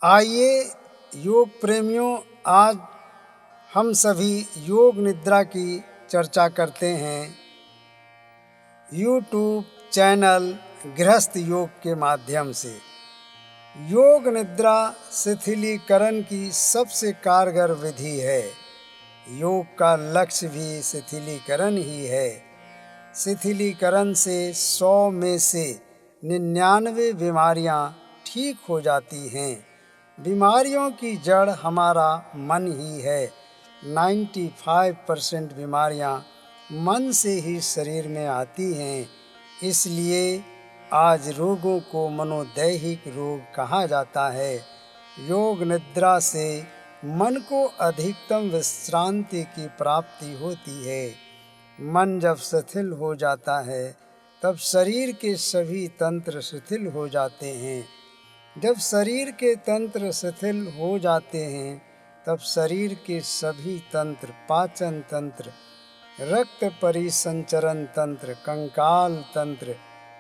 आइए योग प्रेमियों, आज हम सभी योग निद्रा की चर्चा करते हैं यूट्यूब चैनल गृहस्थ योग के माध्यम से। योग निद्रा शिथिलीकरण की सबसे कारगर विधि है। योग का लक्ष्य भी शिथिलीकरण ही है। शिथिलीकरण से 100 में से 99 बीमारियां ठीक हो जाती हैं। बीमारियों की जड़ हमारा मन ही है। 95% बीमारियां मन से ही शरीर में आती हैं। इसलिए आज रोगों को मनोदैहिक रोग कहा जाता है। योग निद्रा से मन को अधिकतम विश्रांति की प्राप्ति होती है। मन जब शिथिल हो जाता है तब शरीर के सभी तंत्र शिथिल हो जाते हैं। जब शरीर के तंत्र शिथिल हो जाते हैं तब शरीर के सभी तंत्र, पाचन तंत्र, रक्त परिसंचरण तंत्र, कंकाल तंत्र,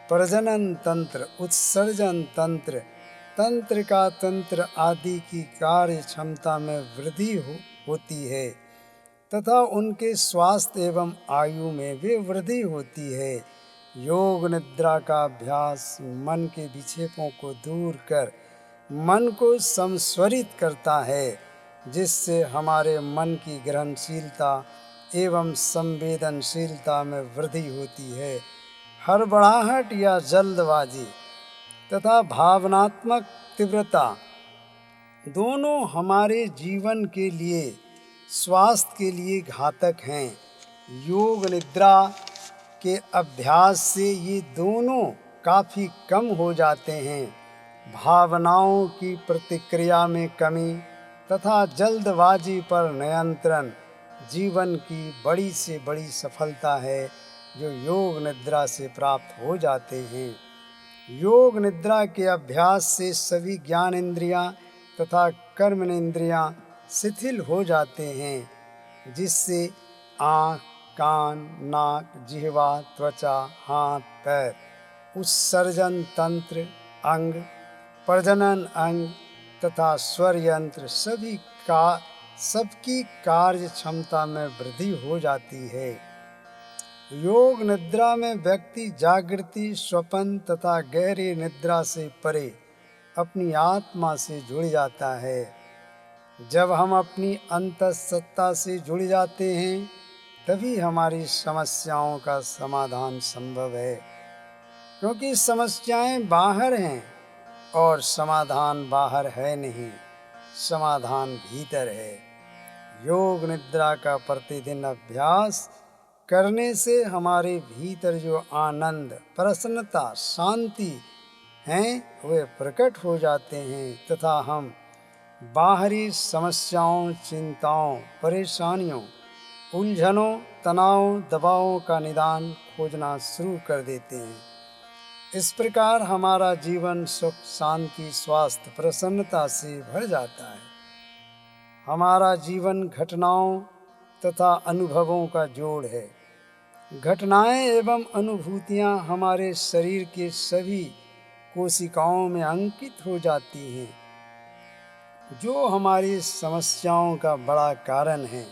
प्रजनन तंत्र, उत्सर्जन तंत्र, तंत्रिका तंत्र आदि की कार्य क्षमता में वृद्धि होती है तथा उनके स्वास्थ्य एवं आयु में भी वृद्धि होती है। योग निद्रा का अभ्यास मन के विक्षेपों को दूर कर मन को संस्वरित करता है, जिससे हमारे मन की ग्रहणशीलता एवं संवेदनशीलता में वृद्धि होती है। हड़बड़ाहट या जल्दबाजी तथा भावनात्मक तीव्रता दोनों हमारे जीवन के लिए, स्वास्थ्य के लिए घातक हैं। योग निद्रा के अभ्यास से ये दोनों काफ़ी कम हो जाते हैं। भावनाओं की प्रतिक्रिया में कमी तथा जल्दबाजी पर नियंत्रण जीवन की बड़ी से बड़ी सफलता है, जो योग निद्रा से प्राप्त हो जाते हैं। योग निद्रा के अभ्यास से सभी ज्ञानेंद्रियां तथा कर्मेंद्रियां शिथिल हो जाते हैं, जिससे आँख, कान, नाक, जिह्वा, त्वचा, हाथ, पैर, उत्सर्जन तंत्र अंग, प्रजनन अंग तथा स्वर यंत्र सबकी कार्य क्षमता में वृद्धि हो जाती है। योग निद्रा में व्यक्ति जागृति, स्वप्न तथा गहरी निद्रा से परे अपनी आत्मा से जुड़ जाता है। जब हम अपनी अंतःसत्ता से जुड़ जाते हैं तभी हमारी समस्याओं का समाधान संभव है, क्योंकि समस्याएं बाहर हैं और समाधान बाहर है नहीं, समाधान भीतर है। योग निद्रा का प्रतिदिन अभ्यास करने से हमारे भीतर जो आनंद, प्रसन्नता, शांति हैं वे प्रकट हो जाते हैं तथा हम बाहरी समस्याओं, चिंताओं, परेशानियों, उलझनों, तनाव, दबावों का निदान खोजना शुरू कर देते हैं। इस प्रकार हमारा जीवन सुख, शांति, स्वास्थ्य, प्रसन्नता से भर जाता है। हमारा जीवन घटनाओं तथा अनुभवों का जोड़ है। घटनाएं एवं अनुभूतियां हमारे शरीर के सभी कोशिकाओं में अंकित हो जाती हैं, जो हमारी समस्याओं का बड़ा कारण है।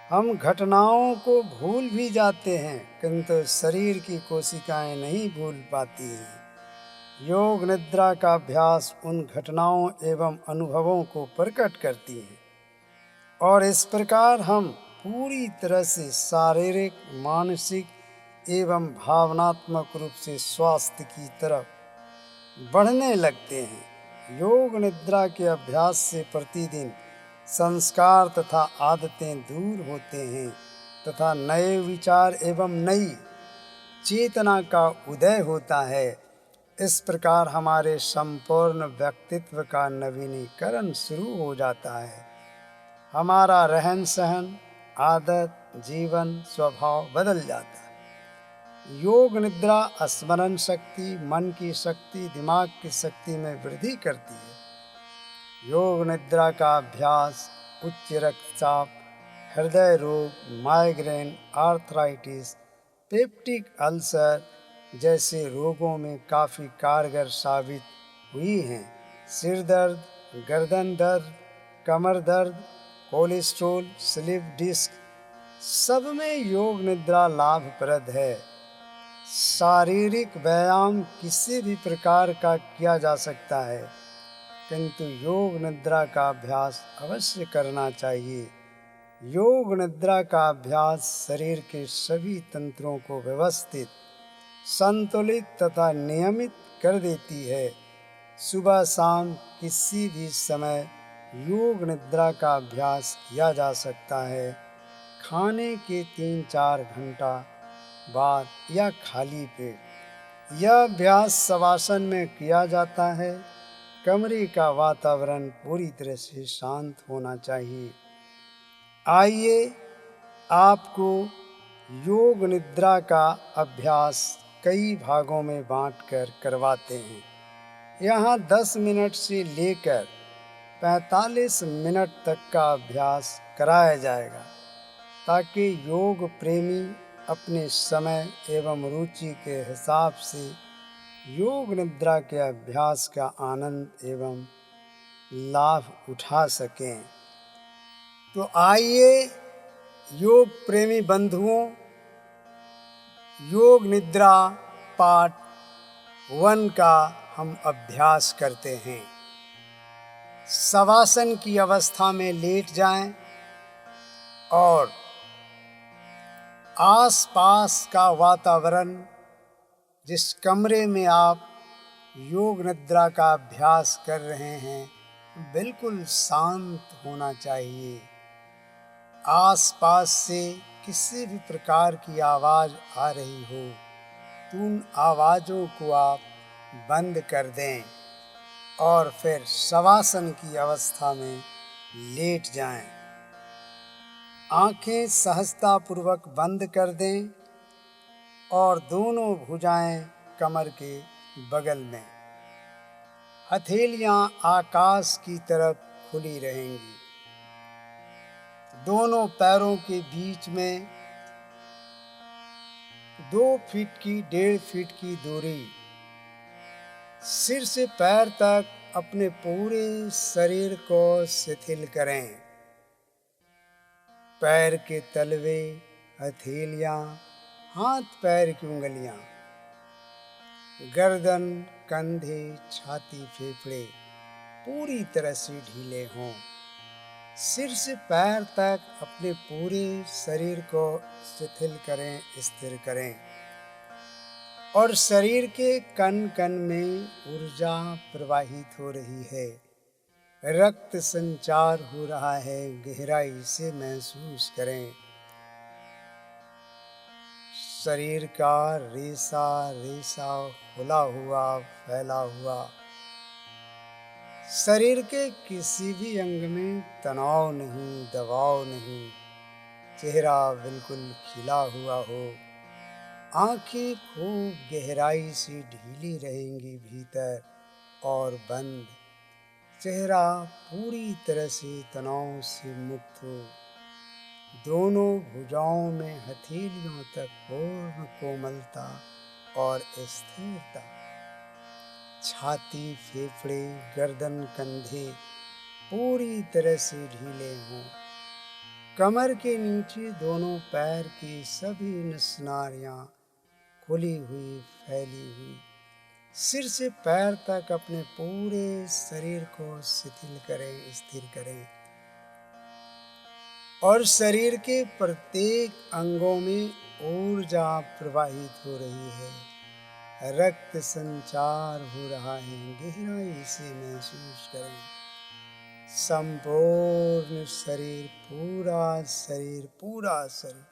हम घटनाओं को भूल भी जाते हैं, किंतु शरीर की कोशिकाएं नहीं भूल पाती हैं। योग निद्रा का अभ्यास उन घटनाओं एवं अनुभवों को प्रकट करती है और इस प्रकार हम पूरी तरह से शारीरिक, मानसिक एवं भावनात्मक रूप से स्वास्थ्य की तरफ बढ़ने लगते हैं। योग निद्रा के अभ्यास से प्रतिदिन संस्कार तथा आदतें दूर होते हैं तथा नए विचार एवं नई चेतना का उदय होता है। इस प्रकार हमारे संपूर्ण व्यक्तित्व का नवीनीकरण शुरू हो जाता है। हमारा रहन सहन, आदत, जीवन, स्वभाव बदल जाता है। योग निद्रा स्मरण शक्ति, मन की शक्ति, दिमाग की शक्ति में वृद्धि करती है। योग निद्रा का अभ्यास उच्च रक्तचाप, हृदय रोग, माइग्रेन, आर्थराइटिस, पेप्टिक अल्सर जैसे रोगों में काफ़ी कारगर साबित हुई हैं। सिर दर्द, गर्दन दर्द, कमर दर्द, कोलेस्ट्रॉल, स्लीप डिस्क, सब में योग निद्रा लाभप्रद है। शारीरिक व्यायाम किसी भी प्रकार का किया जा सकता है, किंतु योग निद्रा का अभ्यास अवश्य करना चाहिए। योग निद्रा का अभ्यास शरीर के सभी तंत्रों को व्यवस्थित, संतुलित तथा नियमित कर देती है। सुबह शाम किसी भी समय योग निद्रा का अभ्यास किया जा सकता है। खाने के 3-4 घंटा बाद या खाली पेट यह अभ्यास शवासन में किया जाता है। कमरे का वातावरण पूरी तरह से शांत होना चाहिए। आइए आपको योग निद्रा का अभ्यास कई भागों में बांटकर करवाते हैं। यहाँ 10 मिनट से लेकर 45 मिनट तक का अभ्यास कराया जाएगा, ताकि योग प्रेमी अपने समय एवं रुचि के हिसाब से योग निद्रा के अभ्यास का आनंद एवं लाभ उठा सकें। तो आइए योग प्रेमी बंधुओं, योग निद्रा पार्ट 1 का हम अभ्यास करते हैं। शवासन की अवस्था में लेट जाएं और आसपास का वातावरण, जिस कमरे में आप योग निद्रा का अभ्यास कर रहे हैं, बिल्कुल शांत होना चाहिए। आसपास से किसी भी प्रकार की आवाज़ आ रही हो तो उन आवाज़ों को आप बंद कर दें और फिर शवासन की अवस्था में लेट जाएं। आंखें सहजतापूर्वक बंद कर दें और दोनों भुजाएं कमर के बगल में, हथेलियां आकाश की तरफ खुली रहेंगी। दोनों पैरों के बीच में 2 फीट की 1.5 फीट की दूरी, सिर से पैर तक अपने पूरे शरीर को शिथिल करें। पैर के तलवे, हथेलियां, हाथ पैर की उंगलियां, गर्दन, कंधे, छाती, फेफड़े पूरी तरह से ढीले हों। सिर से पैर तक अपने पूरे शरीर को शिथिल करें, स्थिर करें और शरीर के कण कण में ऊर्जा प्रवाहित हो रही है, रक्त संचार हो रहा है, गहराई से महसूस करें। शरीर का रेशा रेशा खुला हुआ, फैला हुआ, शरीर के किसी भी अंग में तनाव नहीं, दबाव नहीं, चेहरा बिल्कुल खिला हुआ हो, आंखें खूब गहराई से ढीली रहेंगी भीतर और बंद, चेहरा पूरी तरह से तनाव से मुक्त हो, दोनों भुजाओं में हथेलियों तक पूर्ण कोमलता और स्थिरता, छाती, फेफड़े, गर्दन, कंधे पूरी तरह से ढीले हों। कमर के नीचे दोनों पैर की सभी नसनारियां खुली हुई, फैली हुई। सिर से पैर तक अपने पूरे शरीर को शिथिल करें, स्थिर करें और शरीर के प्रत्येक अंगों में ऊर्जा प्रवाहित हो रही है, रक्त संचार हो रहा है, गहराई से महसूस करें। संपूर्ण शरीर, पूरा शरीर, पूरा शरीर,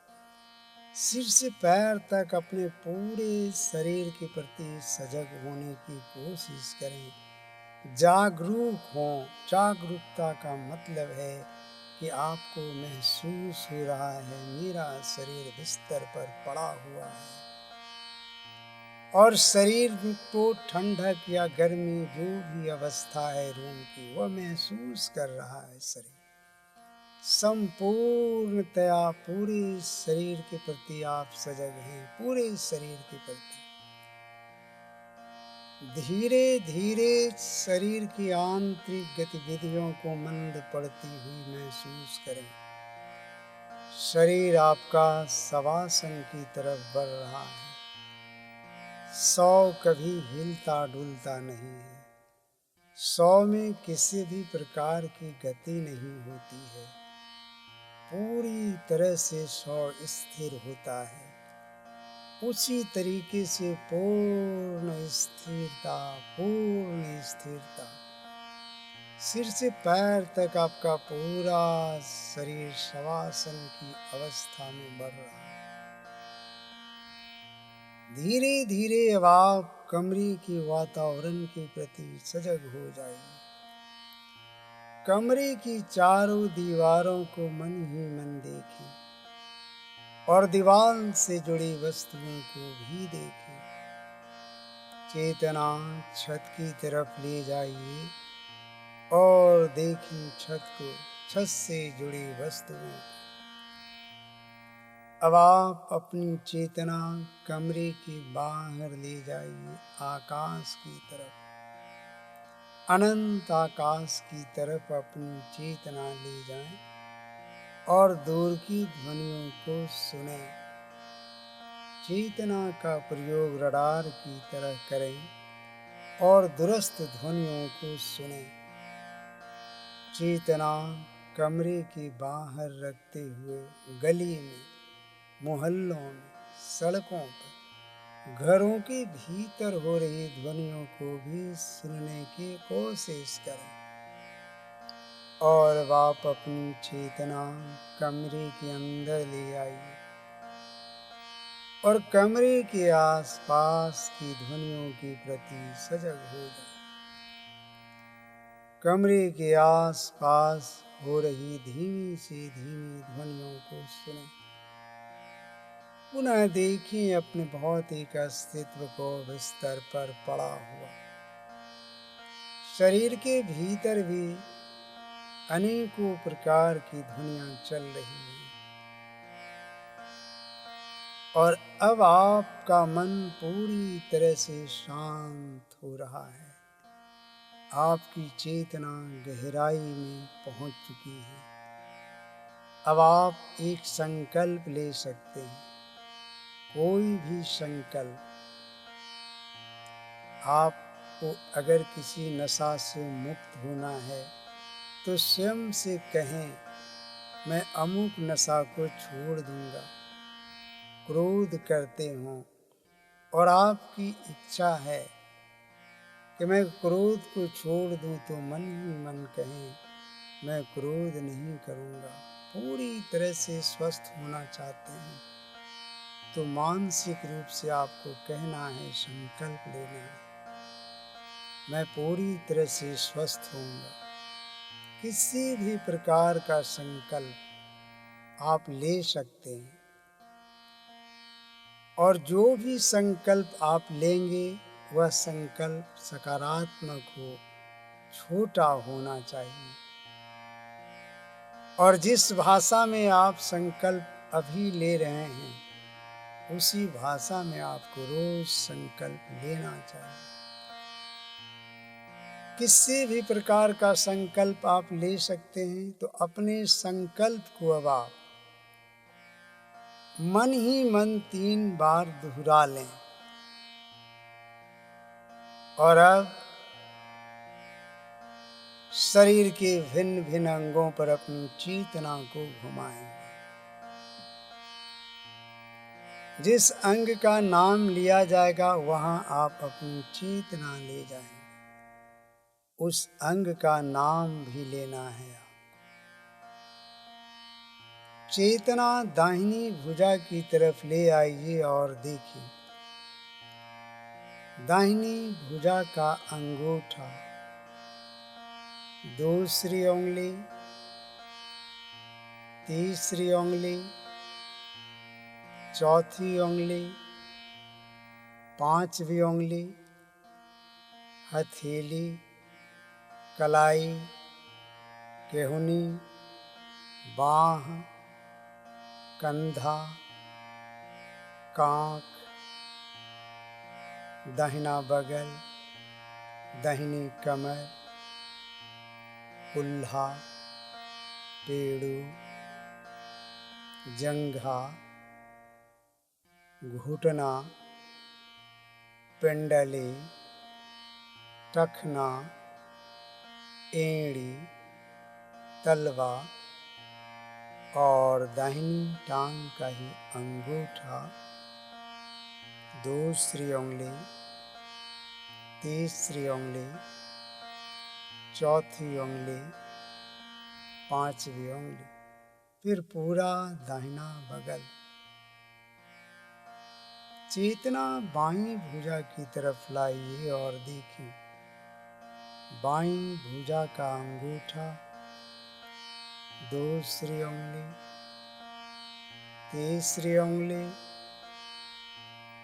सिर से पैर तक अपने पूरे शरीर के प्रति सजग होने की कोशिश करें। जागरूक हों। जागरूकता का मतलब है कि आपको महसूस हो रहा है मेरा शरीर बिस्तर पर पड़ा हुआ है और शरीर को ठंडक या गर्मी जो भी अवस्था है रूम की वह महसूस कर रहा है। शरीर संपूर्णतया पूरे शरीर के प्रति आप सजग हैं, पूरे शरीर के प्रति धीरे धीरे शरीर की आंतरिक गतिविधियों को मंद पड़ती हुई महसूस करें। शरीर आपका शवासन की तरफ बढ़ रहा है। 100 कभी हिलता डुलता नहीं है। 100 में किसी भी प्रकार की गति नहीं होती है। पूरी तरह से 100 स्थिर होता है। उसी तरीके से पूर्ण स्थिरता, पूर्ण स्थिरता। सिर से पैर तक आपका पूरा शरीर शवासन की अवस्था में बढ़ रहा है। धीरे धीरे अब आप कमरे के वातावरण के प्रति सजग हो जाइए। कमरे की चारों दीवारों को मन ही मन देखें और दीवार से जुड़ी वस्तुओं को भी देखें। चेतना छत की तरफ ले जाइए और देखें छत को, छत से जुड़ी वस्तुओं को। अब आप अपनी चेतना कमरे के बाहर ले जाइए, आकाश की तरफ, अनंत आकाश की तरफ अपनी चेतना ले जाएं और दूर की ध्वनियों को सुनें। चेतना का प्रयोग रडार की तरह करें और दूरस्थ ध्वनियों को सुनें। चेतना कमरे के बाहर रखते हुए गली में, मोहल्लों में, सड़कों पर, घरों के भीतर हो रही ध्वनियों को भी सुनने की कोशिश करें। और अब आप अपनी चेतना कमरे के अंदर ले आइए और कमरे के आसपास की ध्वनियों के प्रति सजग हो जाए। कमरे के आसपास हो रही धीमी से धीमी ध्वनियों को सुनें। पुनः देखें अपने भौतिक अस्तित्व को बिस्तर पर पड़ा हुआ। शरीर के भीतर भी अनेकों प्रकार की ध्वनियां चल रही हैं और अब आपका मन पूरी तरह से शांत हो रहा है। आपकी चेतना गहराई में पहुंच चुकी है। अब आप एक संकल्प ले सकते हैं, कोई भी संकल्प। आपको अगर किसी नशा से मुक्त होना है तो स्वयं से कहें, मैं अमुक नशा को छोड़ दूंगा। क्रोध करते हों और आपकी इच्छा है कि मैं क्रोध को छोड़ दूं, तो मन ही मन कहें, मैं क्रोध नहीं करूंगा। पूरी तरह से स्वस्थ होना चाहते हैं तो मानसिक रूप से आपको कहना है, संकल्प लेना है, मैं पूरी तरह से स्वस्थ होऊंगा। किसी भी प्रकार का संकल्प आप ले सकते हैं और जो भी संकल्प आप लेंगे वह संकल्प सकारात्मक हो, छोटा होना चाहिए। और जिस भाषा में आप संकल्प अभी ले रहे हैं उसी भाषा में आपको रोज संकल्प लेना चाहिए। किसी भी प्रकार का संकल्प आप ले सकते हैं तो अपने संकल्प को अब आप मन ही मन 3 बार दोहरा लें। और अब शरीर के भिन्न भिन्न अंगों पर अपनी चेतना को घुमाएं। जिस अंग का नाम लिया जाएगा वहां आप अपनी चेतना ले जाएंगे। उस अंग का नाम भी लेना है। चेतना दाहिनी भुजा की तरफ ले आइए और देखिए, दाहिनी भुजा का अंगूठा, दूसरी उंगली, तीसरी उंगली, चौथी उंगली, पांचवी उंगली, हथेली, कलाई, केहूनी, बाह, कंधा, कांख, दाहिना बगल, दाहिनी कमर, कुल्हा, पेड़ू, जंघा, घुटना, पिंडली, टखना, एड़ी, तलवा और दाहिनी टांग का ही अंगूठा, दूसरी उंगली, तीसरी उंगली, चौथी उंगली, पांचवी उंगली, फिर पूरा दाहिना बगल। चेतना बाईं भुजा की तरफ लाइए और देखिए बाईं भुजा का अंगूठा, दूसरी उंगली, तीसरी उंगली,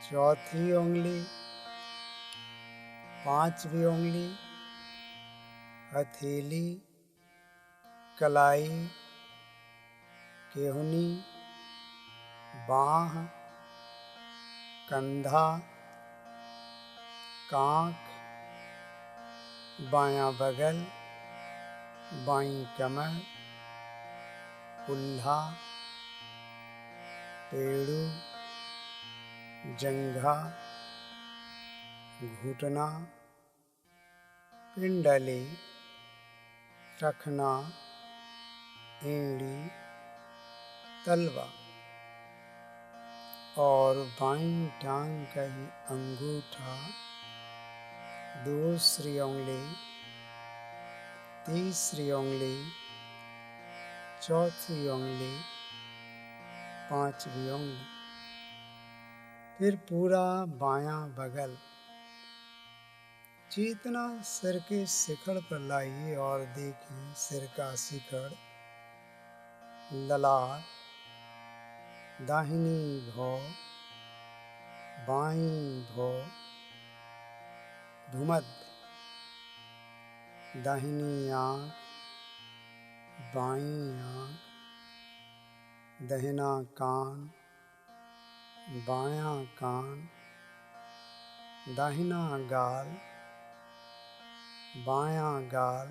चौथी उंगली, पांचवी उंगली, हथेली, कलाई, केहनी, बाह, कंधा, कांख, बायां बगल, बाईं कमर, कुल्हा, पेड़ू, जंघा, घुटना, पिंडली, टखना, एड़ी, तलवा और बाईं टांग का ही अंगूठा, दूसरी उंगली, तीसरी उंगली, चौथी उंगली, पांचवी उंगली, फिर पूरा बायां बगल। चेतना सिर के शिखर पर लाइए और देखें सिर का शिखर, ललाट, दाहिनी भौं, बाईं भौं, भूमध्य, दाहिनी आंख, बाईं आंख, दाहिना कान, बायां कान, दाहिना गाल, बायां गाल,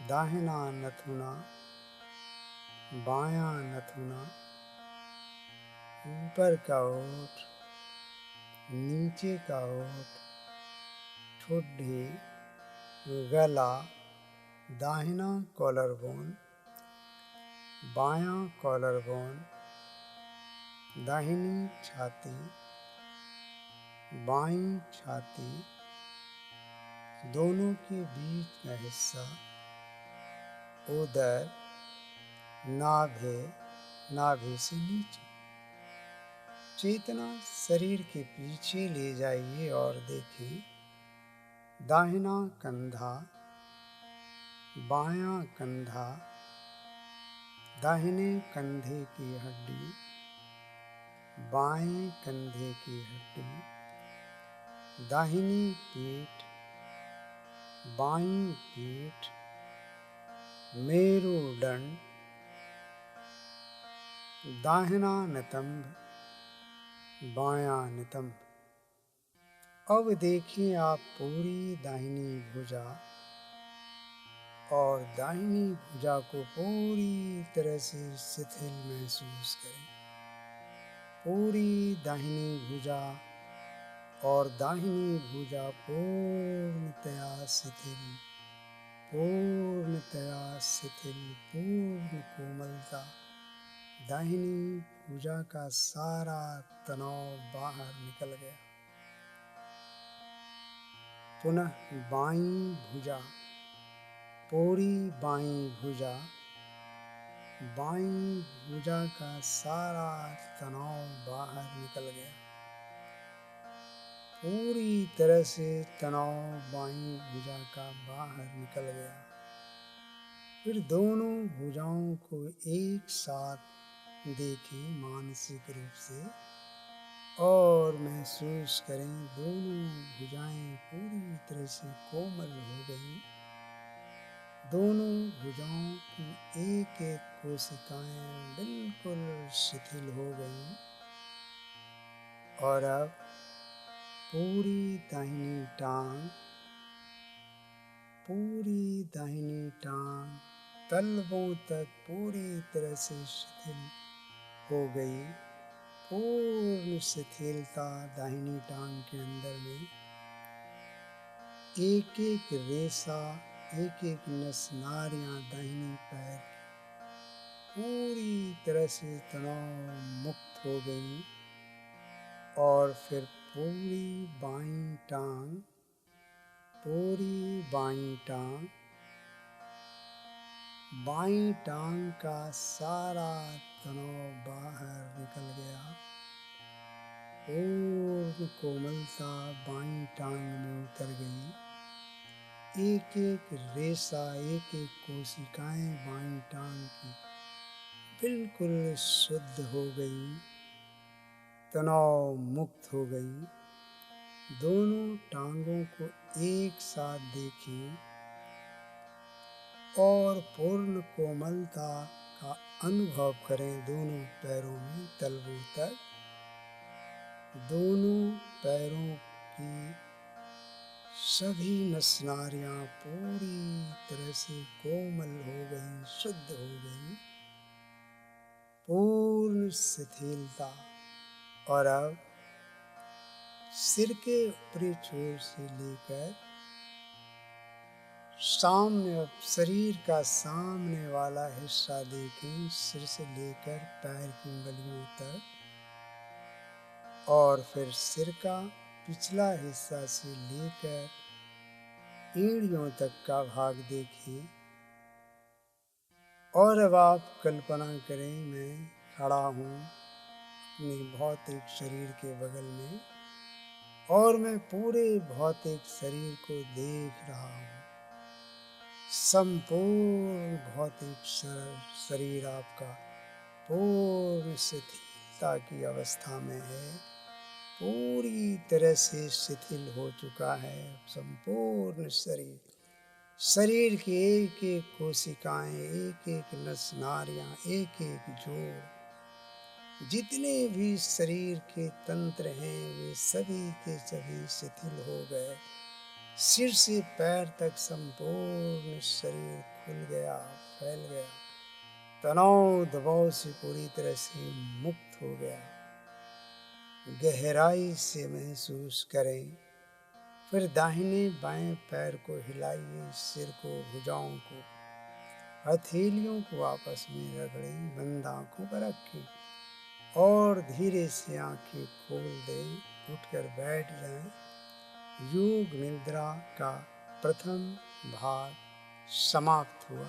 दाहिना नथुना, बायां नथुना, ऊपर का ओठ, नीचे का ओठ, ठुड्डी, गला, दाहिना कॉलर बोन, बायां कॉलर बोन, दाहिनी छाती, बाईं छाती, दोनों के बीच का हिस्सा, उदर, नाभि, नाभि से नीचे। चेतना शरीर के पीछे ले जाइए और देखें दाहिना कंधा, बायां कंधा, दाहिने कंधे की हड्डी, बाएं कंधे की हड्डी, दाहिनी पीठ, बाईं पीठ, मेरुदंड, दाहिना नितंब, बायां नितंब। अब देखिए आप पूरी दाहिनी भुजा और दाहिनी भुजा को पूरी तरह से शिथिल महसूस करें। पूरी दाहिनी भुजा और दाहिनी भुजा पूर्णतया शिथिल, पूर्णतया शिथिल, पूर्ण कोमलता। दाहिनी भुजा का सारा तनाव बाहर निकल गया। पुनः बाईं भुजा, पूरी बाईं भुजा, बाईं भुजा का सारा तनाव बाहर निकल गया। पूरी तरह से तनाव बाईं भुजा का बाहर निकल गया। फिर दोनों भुजाओं को एक साथ देखें मानसिक रूप से और महसूस करें दोनों भुजाएं पूरी तरह से कोमल हो गई। दोनों भुजाओं की एक एक कोशिकाएं बिल्कुल शिथिल हो गई और अब पूरी दाहिनी टांग तलवों तक पूरी तरह से शिथिल हो गई। पूर्ण शिथिलता दाहिनी टांग के अंदर में। एक एक रेशा, एक एक नस नाड़ियां दाहिनी पैर की पूरी तरह से तनाव मुक्त हो गई। और फिर पूरी बाईं टांग का सारा तनाव बाहर निकल गया। पूर्ण कोमलता बाईं टांग में उतर गई। एक एक रेशा, एक एक कोशिकाएं बाईं टांग की बिल्कुल शुद्ध हो गई, तनाव मुक्त हो गई। दोनों टांगों को एक साथ देखें और पूर्ण कोमलता का अनुभव करें दोनों पैरों में तलवों तक। दोनों पैरों की सभी नस नाड़ियां पूरी तरह से कोमल हो गई, शुद्ध हो गई, पूर्ण शिथिलता। और अब सिर के ऊपरी छोर से लेकर सामने, अब शरीर का सामने वाला हिस्सा देखें, सिर से लेकर पैर की उंगलियों तक। और फिर सिर का पिछला हिस्सा से लेकर एड़ियों तक का भाग देखें। और अब आप कल्पना करें, मैं खड़ा हूँ अपने भौतिक शरीर के बगल में और मैं पूरे भौतिक शरीर को देख रहा हूँ। संपूर्ण भौतिक शरीर आपका पूर्ण शिथिलता की अवस्था में है, पूरी तरह से शिथिल हो चुका है। संपूर्ण शरीर की एक एक कोशिकाएं, एक एक नस नाड़ियां, एक एक जोड़, जितने भी शरीर के तंत्र हैं वे सभी के सभी शिथिल हो गए। सिर से पैर तक संपूर्ण शरीर खुल गया, फैल गया, तनाव दबाव से पूरी तरह से मुक्त हो गया। गहराई से महसूस करें। फिर दाहिने बाएं पैर को हिलाइए, सिर को, भुजाओं को, हथेलियों को आपस में रगड़ें, बंद आंखों पर रखें और धीरे से आंखें खोल दें, उठकर बैठ जाएं। योग निद्रा का प्रथम भाग समाप्त हुआ।